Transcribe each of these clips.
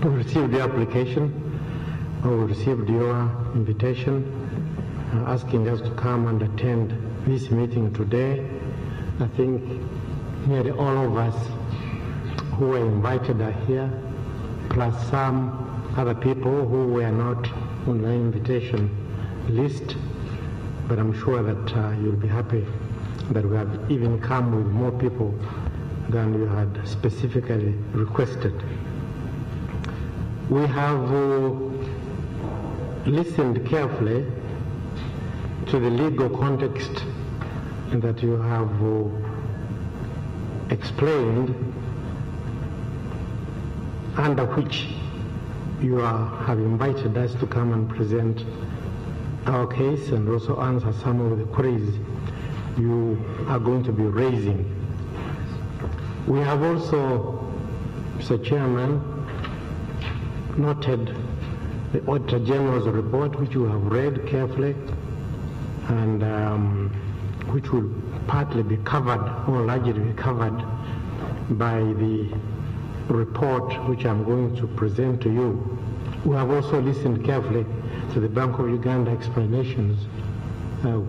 We received the application, we received your invitation asking us to come and attend this meeting today. I think nearly all of us who were invited are here, plus some other people who were not on the invitation list, but I'm sure that you'll be happy that we have even come with more people than you had specifically requested. We have listened carefully to the legal context that you have explained, under which you have invited us to come and present our case and also answer some of the queries you are going to be raising. We have also, Mr. Chairman, noted the Auditor General's report, which you have read carefully, and which will partly be covered or largely be covered by the report which I'm going to present to you. We have also listened carefully to the Bank of Uganda explanations,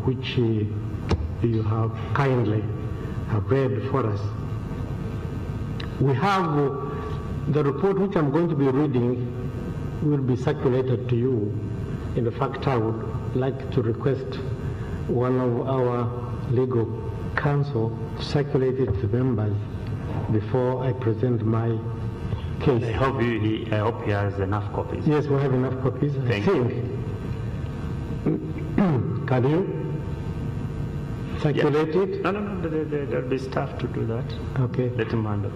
which you have kindly read for us. We have the report which I'm going to be reading will be circulated to you. In fact, I would like to request one of our legal counsel to circulate it to members before I present my case. I hope he has enough copies. Yes, we have enough copies. Thank you. Can you circulate it? No, there'll be staff to do that. Okay. Let him handle.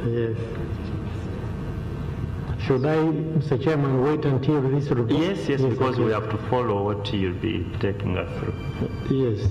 Yes. Should I, Mr. Chairman, wait until this report? Yes, because okay. we have to follow what you'll be taking us through. Yes.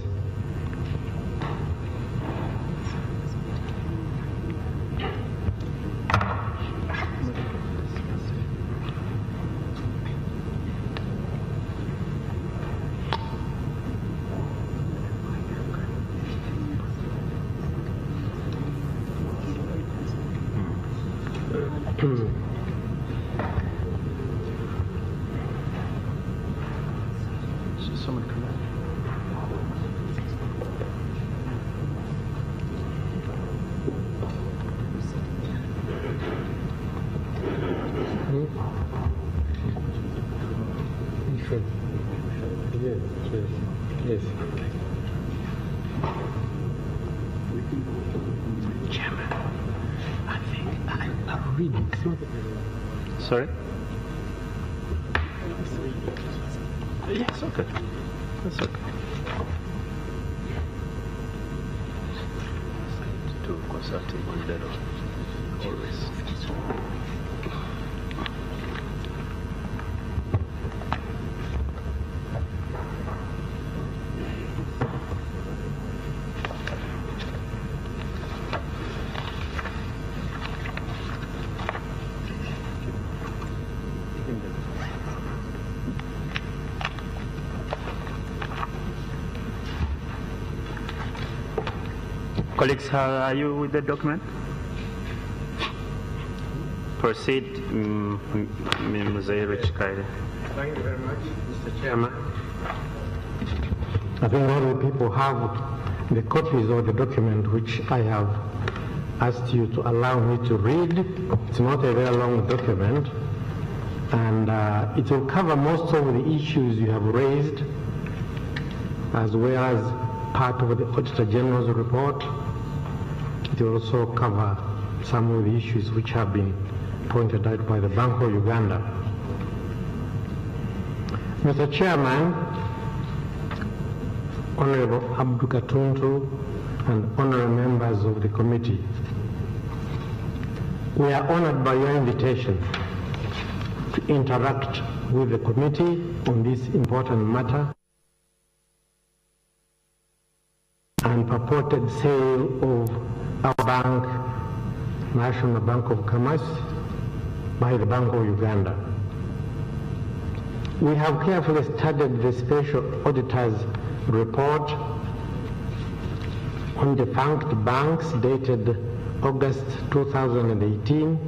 Someone come in. Yes. Chairman, I think I'll read it. Sorry? Yes, okay. That's okay. To consulting on that always. Colleagues, are you with the document? Proceed, Mzee Chikaire. Thank you very much, Mr. Chairman. I think all the people have the copies of the document which I have asked you to allow me to read. It's not a very long document, and it will cover most of the issues you have raised, as well as part of the Auditor General's report. It will also cover some of the issues which have been pointed out by the Bank of Uganda. Mr. Chairman, Honorable Abdu Katuntu, and honorable members of the committee, we are honored by your invitation to interact with the committee on this important matter and purported sale of our bank, National Bank of Commerce, by the Bank of Uganda. We have carefully studied the Special Auditor's report on defunct banks dated August 2018,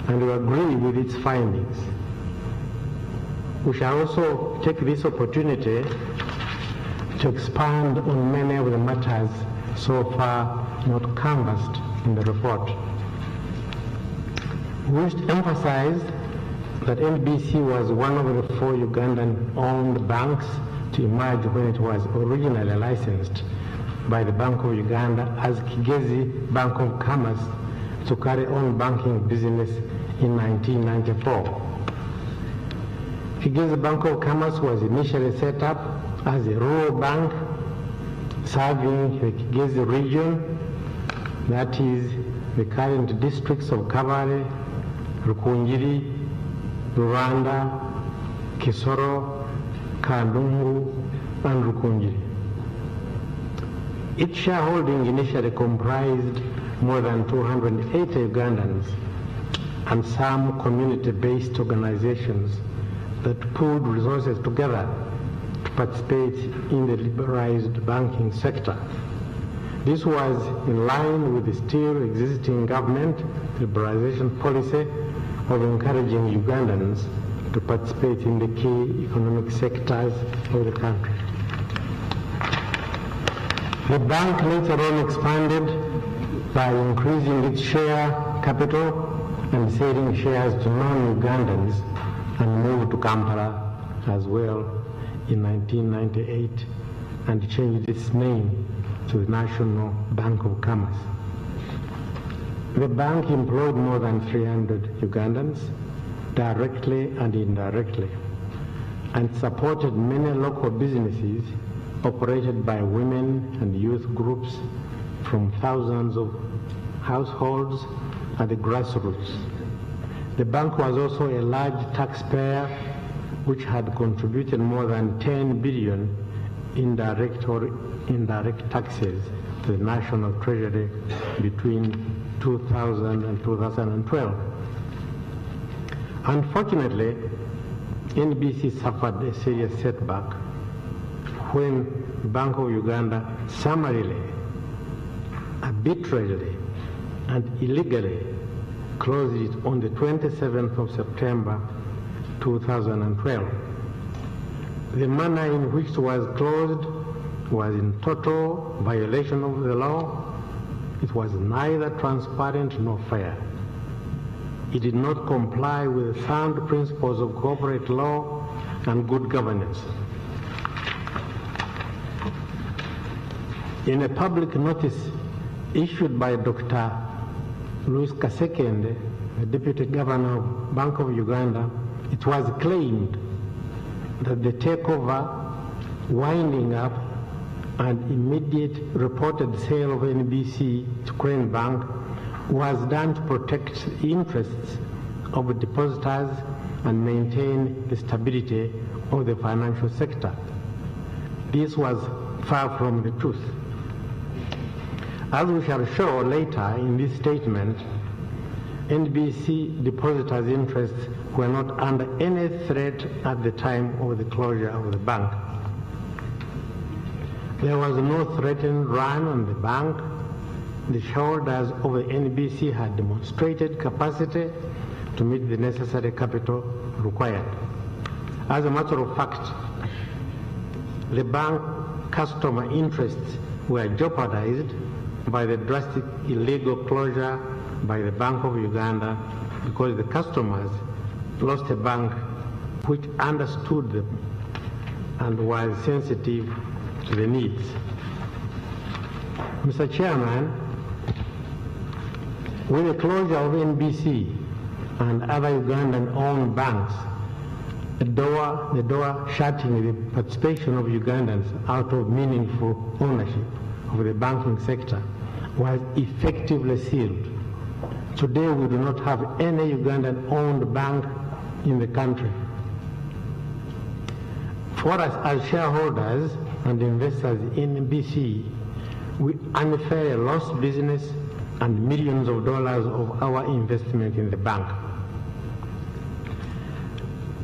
and we agree with its findings. We shall also take this opportunity to expand on many of the matters so far not canvassed in the report. We wish to emphasize that NBC was one of the 4 Ugandan-owned banks to emerge when it was originally licensed by the Bank of Uganda as Kigezi Bank of Commerce to carry on banking business in 1994. Kigezi Bank of Commerce was initially set up as a rural bank serving the Kigezi region, that is the current districts of Kabale, Rukungiri, Rwanda, Kisoro, Kandungu, and Rukungiri. Its shareholding initially comprised more than 280 Ugandans and some community-based organizations that pooled resources together to participate in the liberalized banking sector. This was in line with the still existing government liberalization policy of encouraging Ugandans to participate in the key economic sectors of the country. The bank later on expanded by increasing its share capital and selling shares to non-Ugandans and moved to Kampala as well in 1998 and changed its name to the National Bank of Commerce. The bank employed more than 300 Ugandans, directly and indirectly, and supported many local businesses operated by women and youth groups from thousands of households at the grassroots. The bank was also a large taxpayer which had contributed more than 10 billion in direct or indirect taxes to the national treasury between 2000 and 2012. Unfortunately, NBC suffered a serious setback when the Bank of Uganda summarily, arbitrarily, and illegally closed it on the 27th of September 2012. The manner in which it was closed was in total violation of the law. It was neither transparent nor fair. It did not comply with sound principles of corporate law and good governance. In a public notice issued by Dr. Louis Kasekende, the Deputy Governor of Bank of Uganda, it was claimed that the takeover, winding up, and immediate reported sale of NBC to Crane Bank was done to protect the interests of depositors and maintain the stability of the financial sector. This was far from the truth. As we shall show later in this statement, NBC depositors' interests were not under any threat at the time of the closure of the bank. There was no threatened run on the bank. The shareholders of the NBC had demonstrated capacity to meet the necessary capital required. As a matter of fact, the bank customer interests were jeopardized by the drastic illegal closure by the Bank of Uganda because the customers lost a bank which understood them and was sensitive to the needs. Mr. Chairman, with the closure of NBC and other Ugandan-owned banks, the door shutting the participation of Ugandans out of meaningful ownership of the banking sector was effectively sealed. Today we do not have any Ugandan-owned bank in the country. For us as shareholders and investors in NBC, we unfairly lost business and millions of dollars of our investment in the bank.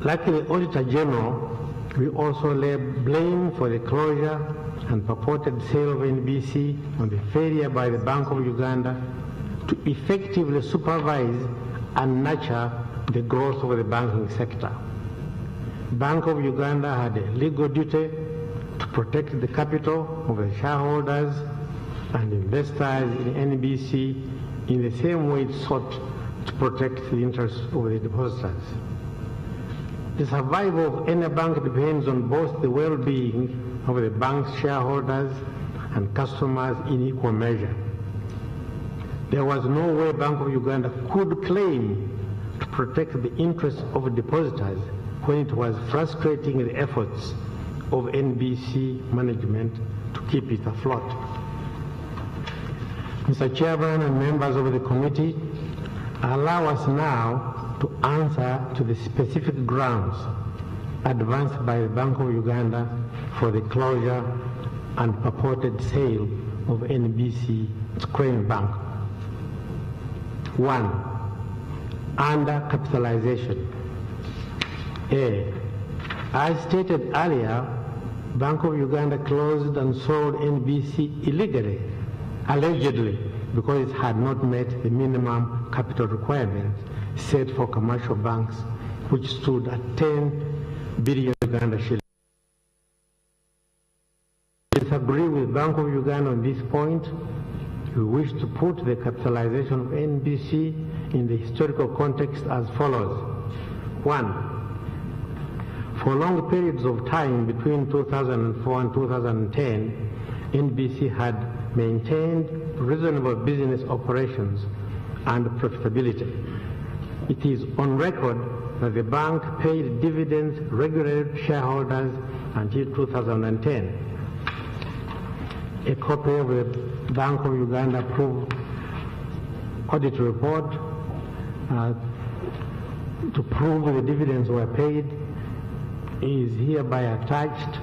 Like the Auditor General, we also lay blame for the closure and purported sale of NBC on the failure by the Bank of Uganda to effectively supervise and nurture the growth of the banking sector. Bank of Uganda had a legal duty to protect the capital of the shareholders and investors in NBC in the same way it sought to protect the interests of the depositors. The survival of any bank depends on both the well-being of the bank's shareholders and customers in equal measure. There was no way Bank of Uganda could claim to protect the interests of depositors when it was frustrating the efforts of NBC management to keep it afloat. Mr. Chairman and members of the committee, allow us now to answer to the specific grounds advanced by the Bank of Uganda for the closure and purported sale of NBC to Crane Bank. 1. Under capitalization. A. As stated earlier, Bank of Uganda closed and sold NBC illegally, allegedly, because it had not met the minimum capital requirements set for commercial banks, which stood at 10 billion Uganda shillings. We disagree with Bank of Uganda on this point. We wish to put the capitalization of NBC in the historical context as follows. 1. For long periods of time between 2004 and 2010, NBC had maintained reasonable business operations and profitability. It is on record that the bank paid dividends regularly to shareholders until 2010. A copy of the Bank of Uganda approved audit report to prove the dividends were paid is hereby attached.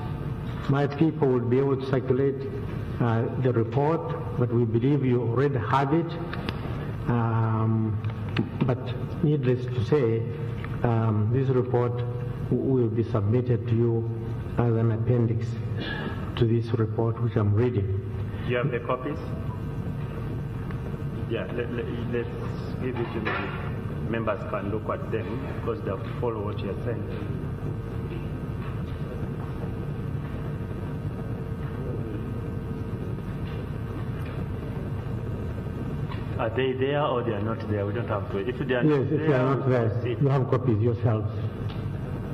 My people will be able to circulate the report, but we believe you already have it. But needless to say, this report will be submitted to you as an appendix to this report which I'm reading. Do you have the copies? Yeah, let's give it to the members can look at them because they have to follow what you're saying. Are they there or they are not there? We don't have to. If they are yes, if they are not there, you have copies yourselves.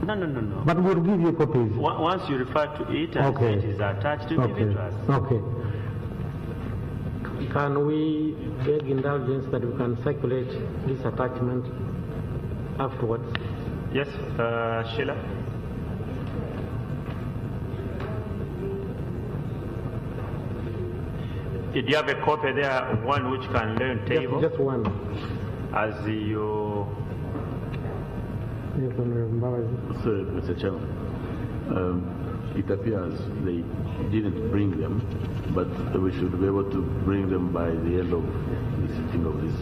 No. But we'll give you copies. Once you refer to it and okay. it is attached, you give it to us. Okay. Can we beg indulgence that we can circulate this attachment afterwards? Yes, Sheila. Did you have a copy there, one which can lay on table? Just one. As you... Sir, Mr. Chairman, it appears they didn't bring them, but we should be able to bring them by the end of the sitting of this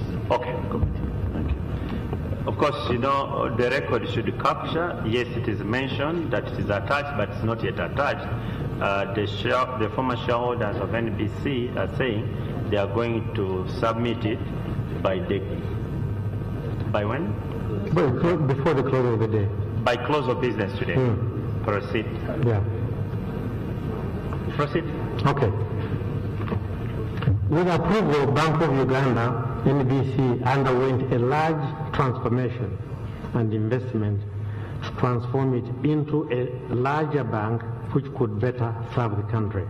committee. Thank you. Of course, you know, the record should capture, yes, it is mentioned that it is attached, but it's not yet attached. The former shareholders of NBC are saying they are going to submit it by when? Before the close of the day. By close of business today. Proceed. Yeah. Proceed. Okay. With approval of Bank of Uganda, NBC underwent a large transformation and investment to transform it into a larger bank which could better serve the country.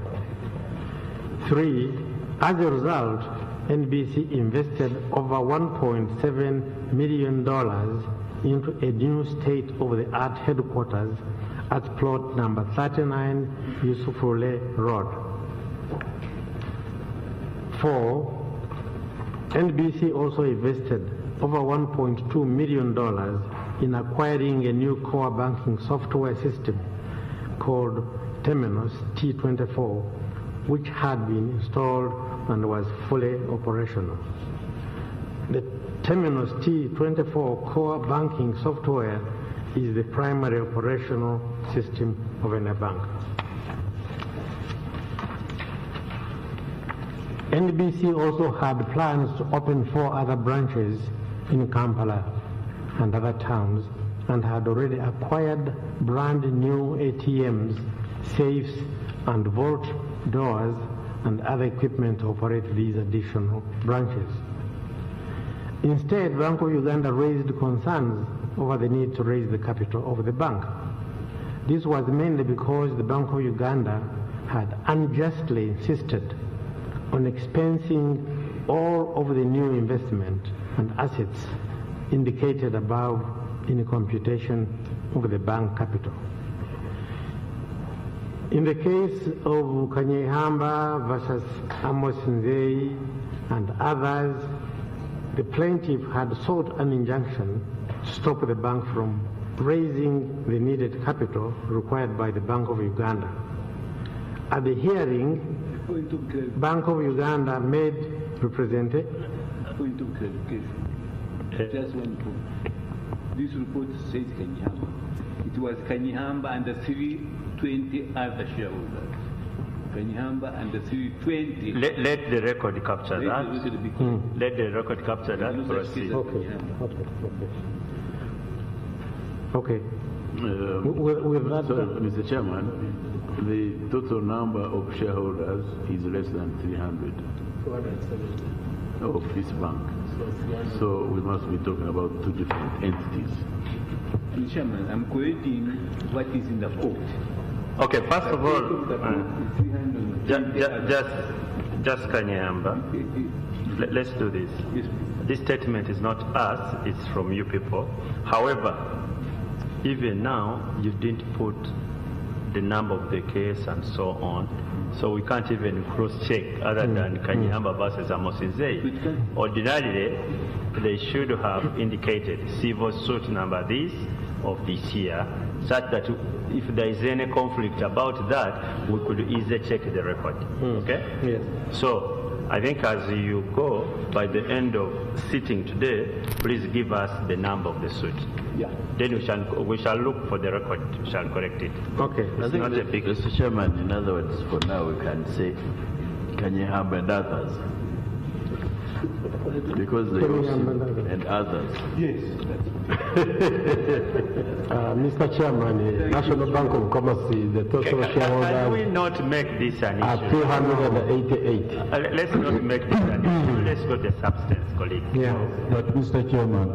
3. As a result, NBC invested over $1.7 million into a new state-of-the-art headquarters at plot number 39 Yusufule Road. 4. NBC also invested over $1.2 million in acquiring a new core banking software system called Terminus T24, which had been installed and was fully operational. The Terminus T24 core banking software is the primary operational system of any bank. NBC also had plans to open 4 other branches in Kampala and other towns, and had already acquired brand new ATMs, safes, and vault doors and other equipment to operate these additional branches. Instead, Bank of Uganda raised concerns over the need to raise the capital of the bank. This was mainly because the Bank of Uganda had unjustly insisted on expensing all of the new investment and assets indicated above in the computation of the bank capital. In the case of Kanyehamba versus Amos Nzei and others, the plaintiff had sought an injunction to stop the bank from raising the needed capital required by the Bank of Uganda. At the hearing, Bank of Uganda made represented. Point of clarification. Just one point. This report says Kanyehamba. It was Kanyehamba and the 320 other shareholders. Kanyehamba and the 320. Let the record capture that. Let the record capture that. Proceed. Okay. With that, Mr. Chairman, the total number of shareholders is less than 300 of this bank. So we must be talking about 2 different entities. Mr. Chairman, I'm quoting what is in the court. Okay, first of all, just Kanyehamba, let's do this. This statement is not us, it's from you people. However, even now, you didn't put the number of the case and so on, so we can't even cross-check other than Kanyehamba versus Amos Nzei. Ordinarily, they should have indicated civil suit number this of this year, such that if there is any conflict about that, we could easily check the record. Okay? Yes. So, I think as you go, by the end of sitting today, please give us the number of the suit. Yeah. Then we shall look for the record, we shall correct it. Okay. It's not a big... Mr. Chairman, in other words, for now we can say Kanyehamba and others. Because they also, and others. Yes. Mr. Chairman, National Bank of Commerce, the total shareholders Can we not make this an are issue? 288. Let's not make this an issue. Let's go to the substance, colleague. Yeah. But Mr. Chairman,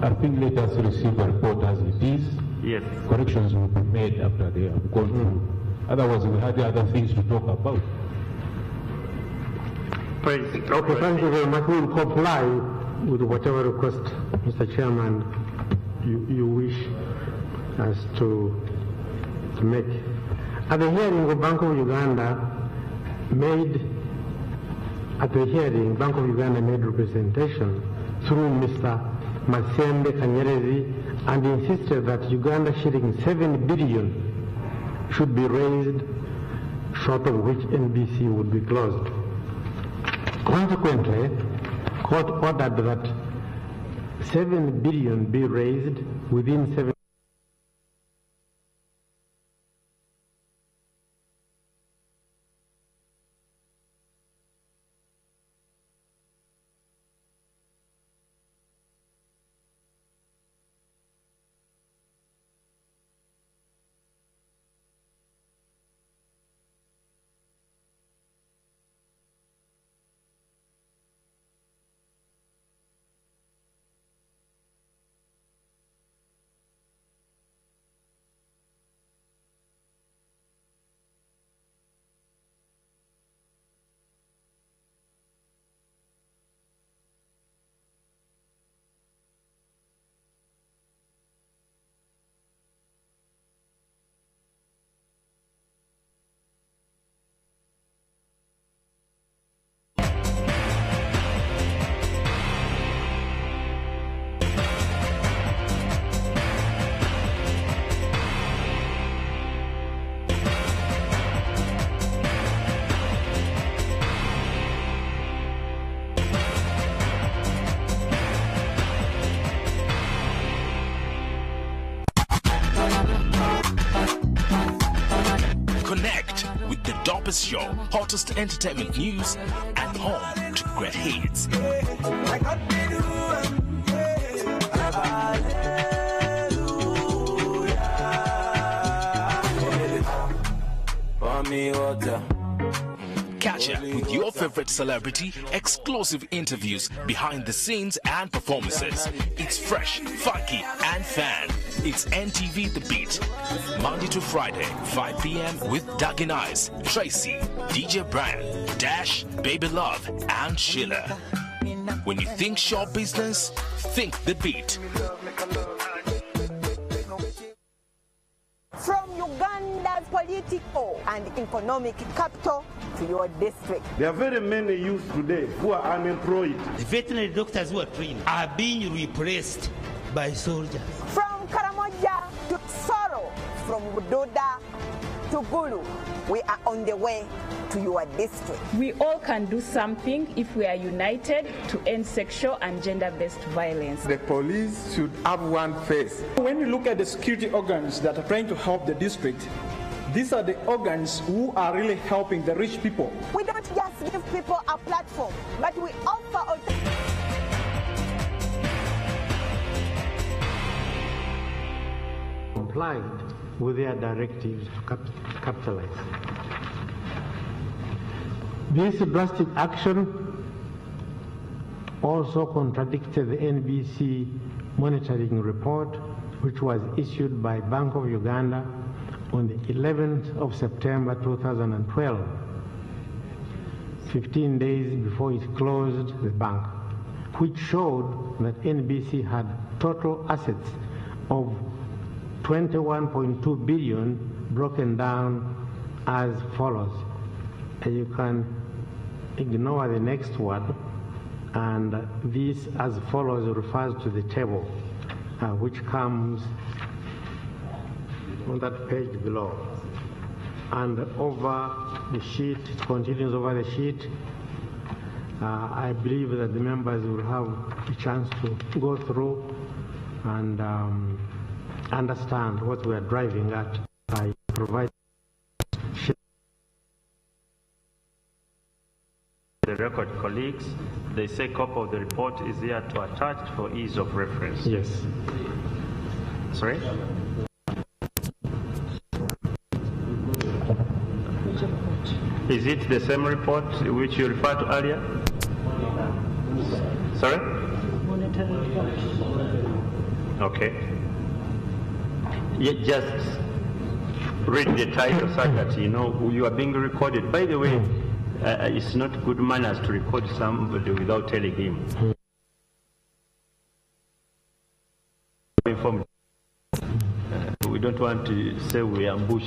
I think let us receive the report as it is. Yes. Corrections will be made after they have gone through. Otherwise, we had other things to talk about. Praise. Okay, thank you very much. We will comply with whatever request, Mr. Chairman, you wish us to make. At the hearing, the Bank of Uganda made representation through Mr. Masembe Kanyerezi and insisted that Uganda shilling 7 billion should be raised, short of which NBC would be closed. Consequently, court ordered that 7 billion be raised within 7 hottest entertainment news, and home to great hits. Catch up with your favorite celebrity, exclusive interviews, behind the scenes and performances. It's fresh, funky and fun. It's NTV The Beat. Monday to Friday, 5 p.m. with Daggin Eyes, Tracy, DJ Brian, Dash, Baby Love and Sheila. When you think show business, think The Beat. From Uganda's political and economic capital to your district. There are very many youth today who are unemployed. The veterinary doctors who are trained are being replaced by soldiers. From Karamoja to Soro, from Budoda to Gulu, we are on the way to your district. We all can do something if we are united to end sexual and gender-based violence. The police should have one face. When you look at the security organs that are trying to help the district, these are the organs who are really helping the rich people. We don't just give people a platform, but we offer complied with their directives to capitalize. This drastic action also contradicted the NBC monitoring report, which was issued by Bank of Uganda on the 11th of September 2012, 15 days before it closed the bank, which showed that NBC had total assets of 21.2 billion, broken down as follows. You can ignore the next one, and this as follows refers to the table, which comes on that page below. And over the sheet, it continues over the sheet. I believe that the members will have a chance to go through and understand what we are driving at. I provide the record, colleagues. They say copy of the report is here to attach for ease of reference. Yes. Sorry? Is it the same report which you referred to earlier? Sorry? Monetary report. Okay. Just read the title so that you know you are being recorded. By the way, it's not good manners to record somebody without telling him. We don't want to say we ambush.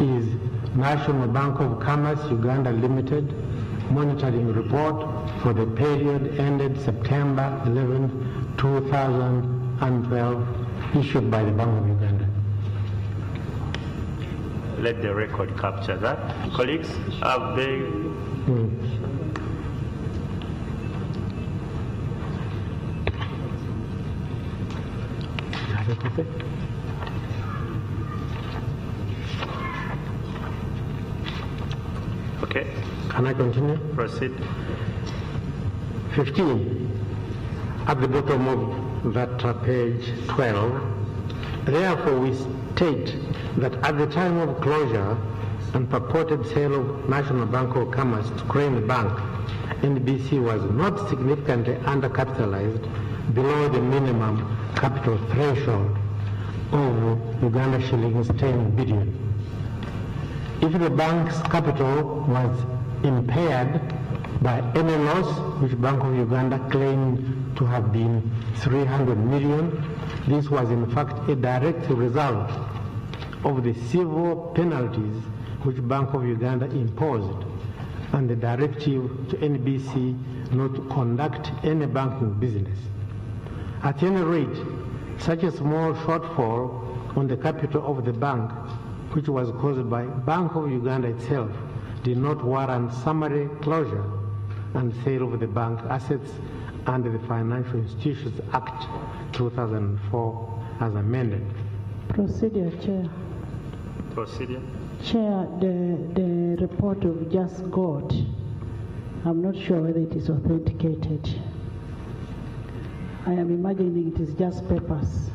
Is National Bank of Commerce Uganda Limited monitoring report for the period ended September 11, 2012, issued by the Bank of Uganda. Let the record capture that. Colleagues, have they... Okay. Can I continue? Proceed. 15. At the bottom of that page 12, therefore we state that at the time of closure and purported sale of National Bank of Commerce to Crane Bank, NBC was not significantly undercapitalized below the minimum capital threshold of Uganda shillings 10 billion. If the bank's capital was impaired by any loss, which Bank of Uganda claimed to have been 300 million, this was in fact a direct result of the civil penalties which Bank of Uganda imposed and the directive to NBC not to conduct any banking business. At any rate, such a small shortfall on the capital of the bank, which was caused by Bank of Uganda itself, did not warrant summary closure and sale of the bank assets under the Financial Institutions Act 2004 as amended. Procedure, Chair. Procedure. Chair, the report we've just got, I'm not sure whether it is authenticated. I am imagining it is just papers,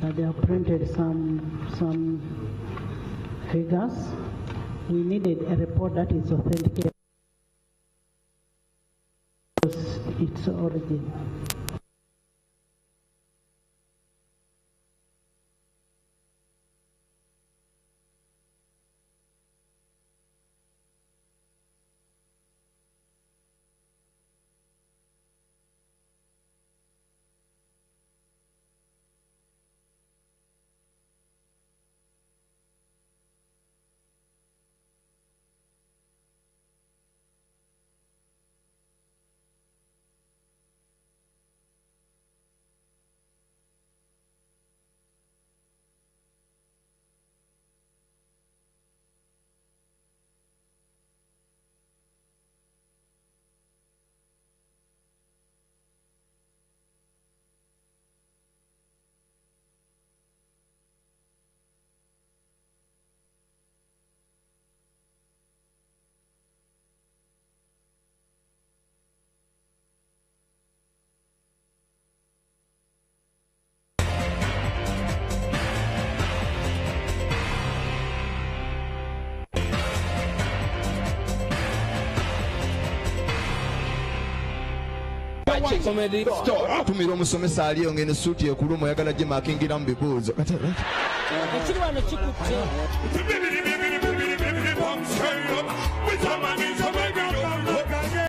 that they have printed some figures. We needed a report that is authenticated. Its origin. Comedy store. Tumira omusomesa ali ngene suti ekuluma oyagala gye makingira mu bibuuzo. Ekiri wano kikutte.